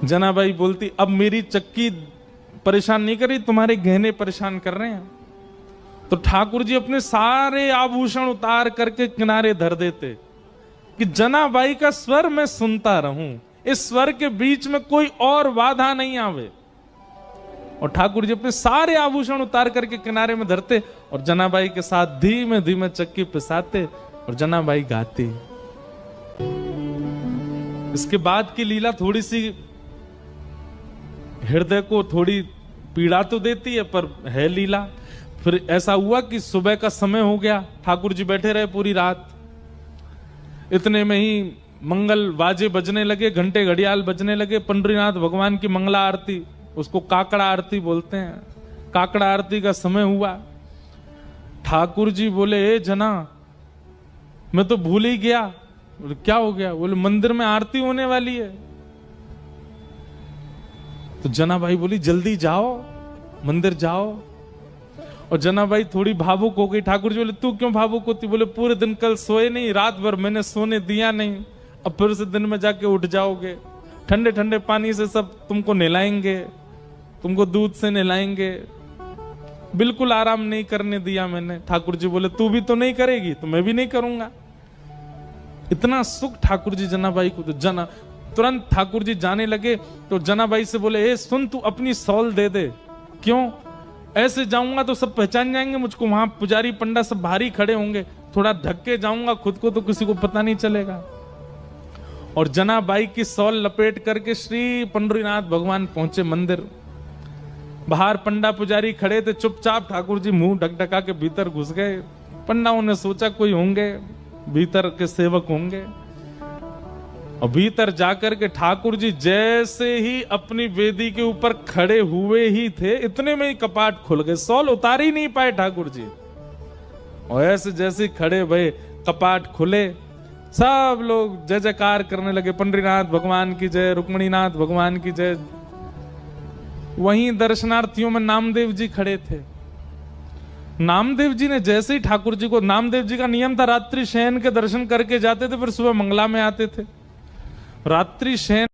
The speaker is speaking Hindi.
जनाबाई बोलती, अब मेरी चक्की परेशान नहीं करी, तुम्हारे गहने परेशान कर रहे हैं। तो ठाकुर जी अपने सारे आभूषण उतार करके किनारे धर देते कि जनाबाई का स्वर मैं सुनता रहूं, इस स्वर के बीच में कोई और बाधा नहीं आवे। और ठाकुर जी अपने सारे आभूषण उतार करके किनारे में धरते और जनाबाई के साथ धीमे धीमे चक्की पिसाते और जनाबाई गाती। इसके बाद की लीला थोड़ी सी हृदय को थोड़ी पीड़ा तो देती है, पर है लीला। फिर ऐसा हुआ कि सुबह का समय हो गया, ठाकुर जी बैठे रहे पूरी रात। इतने में ही मंगल बाजे बजने लगे, घंटे घड़ियाल बजने लगे। पंडरीनाथ भगवान की मंगला आरती, उसको काकड़ा आरती बोलते हैं, काकड़ा आरती का समय हुआ। ठाकुर जी बोले, ए जना, मैं तो भूल ही गया। बोले, क्या हो गया? बोले, मंदिर में आरती होने वाली है। तो जनाबाई बोली, जल्दी जाओ, मंदिर जाओ। और जनाबाई थोड़ी भावुक हो गई। ठाकुर जी बोले, तू क्यों भावुक होती? बोले, पूरे दिन कल सोए नहीं, रात भर मैंने सोने दिया नहीं, अब फिर से दिन में जाके उठ जाओगे। ठंडे ठंडे पानी से सब तुमको नहलाएंगे, तुमको दूध से नहलाएंगे, बिल्कुल आराम नहीं करने दिया मैंने। ठाकुर जी बोले, तू भी तो नहीं करेगी तो मैं भी नहीं करूंगा। इतना सुख ठाकुर जी जनाबाई को। तो तुरंत ठाकुर जी जाने लगे तो जनाबाई से बोले, ए सुन, तू अपनी सॉल दे दे। क्यों? ऐसे जाऊंगा तो सब पहचान जाएंगे मुझको, वहां पुजारी पंडा सब भारी खड़े होंगे, थोड़ा ढक के जाऊंगा खुद को तो किसी को पता नहीं चलेगा। और जनाबाई की सॉल लपेट करके श्री पंडरीनाथ भगवान पहुंचे मंदिर। बाहर पंडा पुजारी खड़े थे, चुपचाप ठाकुर जी मुंह ढकढका के भीतर घुस गए। पंडाओं ने सोचा कोई होंगे, भीतर के सेवक होंगे। और भीतर जाकर के ठाकुर जी जैसे ही अपनी वेदी के ऊपर खड़े हुए ही थे, इतने में ही कपाट खुल गए, सॉल उतार ही नहीं पाए ठाकुर जी। और ऐसे जैसे खड़े भये, कपाट खुले, सब लोग जय जयकार करने लगे, पंडरीनाथ भगवान की जय, रुक्मणीनाथ भगवान की जय। वहीं दर्शनार्थियों में नामदेव जी खड़े थे। नामदेव जी ने जैसे ही ठाकुर जी को, नामदेव जी का नियम था रात्रि शयन के दर्शन करके जाते थे, फिर सुबह मंगला में आते थे। रात्रि शयन